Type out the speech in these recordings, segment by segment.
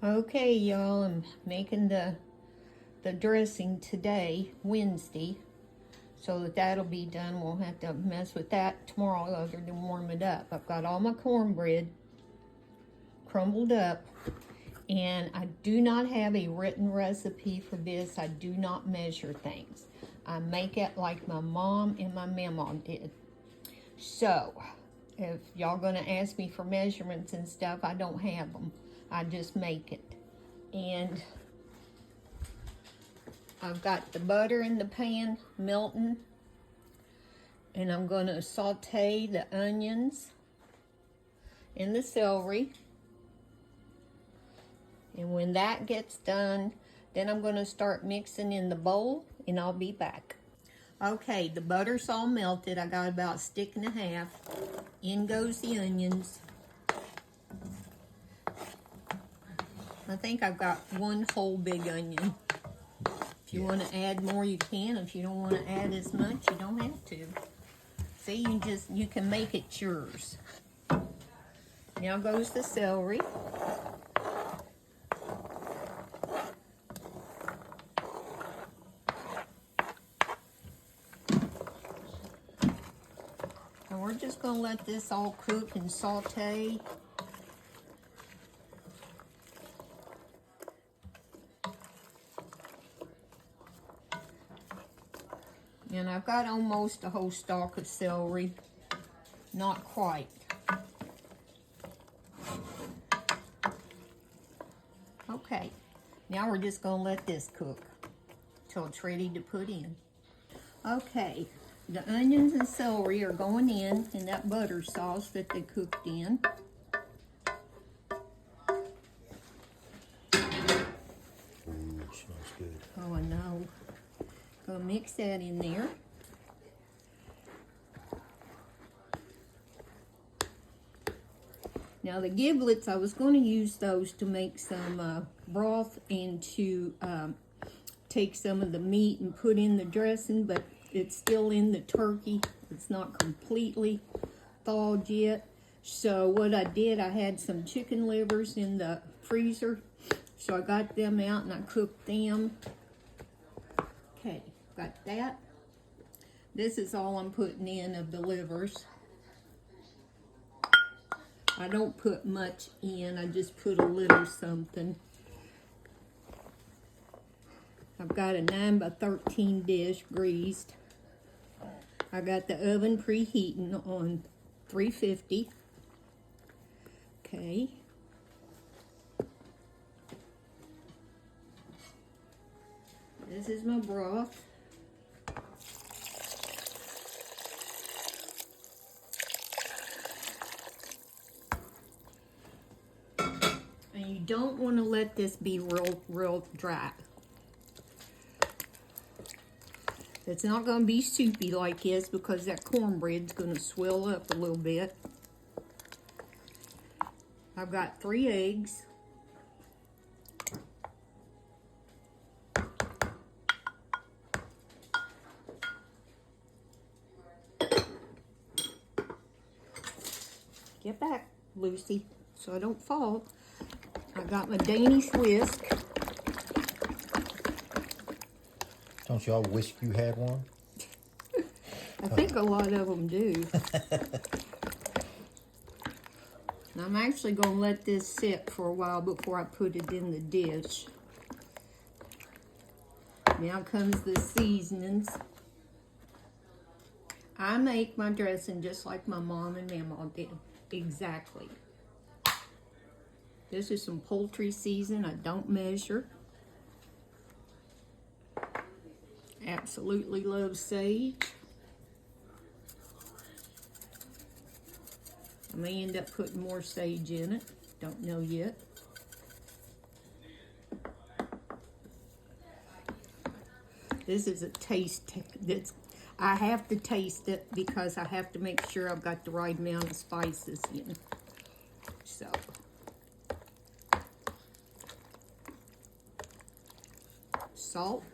Okay, y'all, I'm making the dressing today, Wednesday, so that'll be done. Won't have to mess with that tomorrow other than warm it up. I've got all my cornbread crumbled up, and I do not have a written recipe for this. I do not measure things. I make it like my mom and my mamaw did. So, if y'all gonna ask me for measurements and stuff, I don't have them. I just make it. And I've got the butter in the pan melting, and I'm gonna saute the onions and the celery. And when that gets done, then I'm gonna start mixing in the bowl, and I'll be back. Okay, the butter's all melted. I got about a stick and a half. In goes the onions. I think I've got one whole big onion. If you want to add more, you can. If you don't want to add as much, you don't have to. See, you can make it yours. Now goes the celery. And we're just going to let this all cook and saute. And I've got almost a whole stalk of celery. Not quite. Okay, now we're just going to let this cook till it's ready to put in. Okay, the onions and celery are going in that butter sauce that they cooked in. Ooh, smells good. Oh, I know. Gonna mix that in there. Now the giblets, I was going to use those to make some broth and to take some of the meat and put in the dressing, but it's still in the turkey. It's not completely thawed yet. So what I did, I had some chicken livers in the freezer. So I got them out and I cooked them. Okay, got that. This is all I'm putting in of the livers. I don't put much in, I just put a little something. I've got a 9 by 13 dish greased. I got the oven preheating on 350. Okay. This is my broth. And you don't want to let this be real dry. It's not going to be soupy like this because that cornbread's going to swell up a little bit. I've got 3 eggs. Get back, Lucy, so I don't fall. I got my Danish whisk. Don't y'all wish you had one? I think a lot of them do. And I'm actually going to let this sit for a while before I put it in the dish. Now comes the seasonings. I make my dressing just like my mom and mamaw did. Exactly. This is some poultry season. I don't measure. Absolutely love sage. I may end up putting more sage in it. Don't know yet. This is a taste. I have to taste it because I have to make sure I've got the right amount of spices in. So. Salt.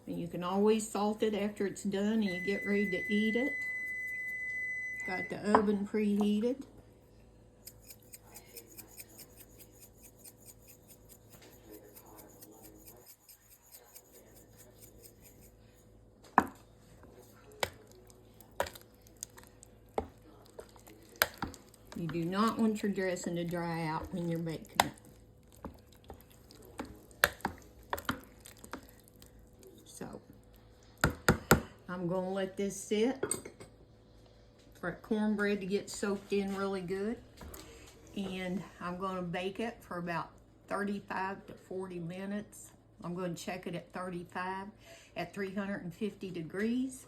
And you can always salt it after it's done and you get ready to eat it. Got the oven preheated. You do not want your dressing to dry out when you're baking it. So, I'm going to let this sit for cornbread to get soaked in really good. And I'm going to bake it for about 35 to 40 minutes. I'm going to check it at 35 at 350 degrees.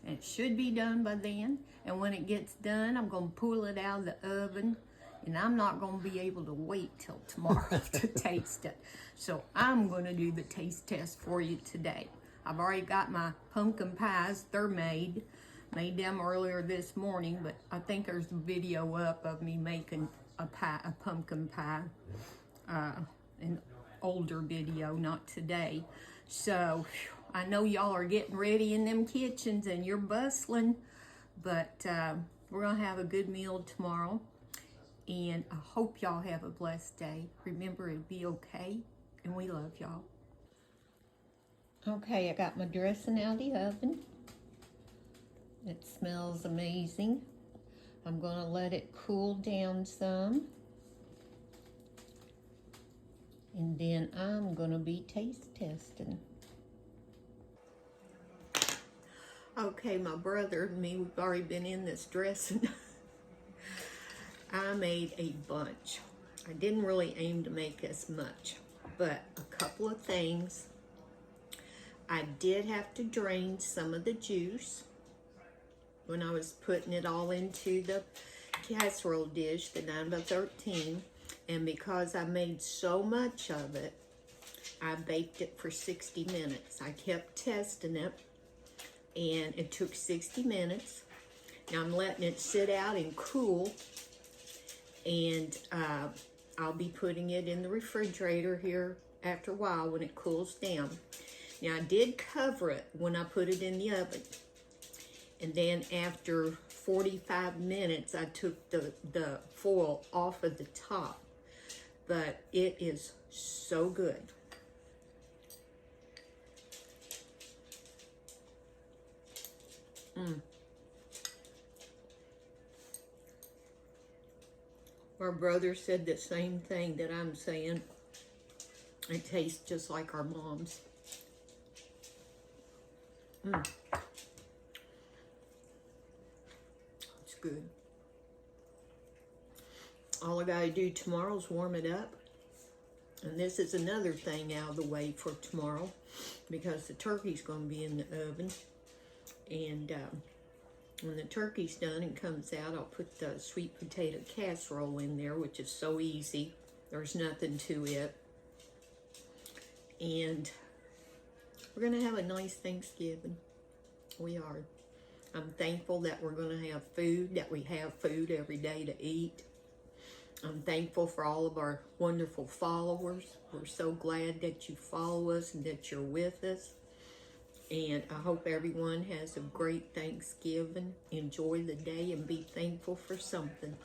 And it should be done by then. And when it gets done, I'm going to pull it out of the oven. And I'm not going to be able to wait till tomorrow to taste it. So I'm going to do the taste test for you today. I've already got my pumpkin pies. They're made. Made them earlier this morning, but I think there's a video up of me making a pumpkin pie. An older video, not today. So I know y'all are getting ready in them kitchens and you're bustling, but we're gonna have a good meal tomorrow. And I hope y'all have a blessed day. Remember, it'll be okay, and we love y'all. Okay, I got my dressing out of the oven. It smells amazing. I'm going to let it cool down some. And then I'm going to be taste testing. Okay, my brother and me, we've already been in this dressing. I made a bunch. I didn't really aim to make as much, but a couple of things. I did have to drain some of the juice when I was putting it all into the casserole dish, the 9x13, and because I made so much of it, I baked it for 60 minutes. I kept testing it, and it took 60 minutes. Now I'm letting it sit out and cool, and I'll be putting it in the refrigerator here after a while when it cools down. Now I did cover it when I put it in the oven. And then after 45 minutes, I took the foil off of the top. But it is so good. Our brother said the same thing that I'm saying. It tastes just like our mom's. Good. All I gotta do tomorrow is warm it up. And this is another thing out of the way for tomorrow because the turkey's gonna be in the oven. And when the turkey's done and comes out, I'll put the sweet potato casserole in there, which is so easy. There's nothing to it. And we're gonna have a nice Thanksgiving. We are. I'm thankful that we're going to have food, that we have food every day to eat. I'm thankful for all of our wonderful followers. We're so glad that you follow us and that you're with us. And I hope everyone has a great Thanksgiving. Enjoy the day and be thankful for something.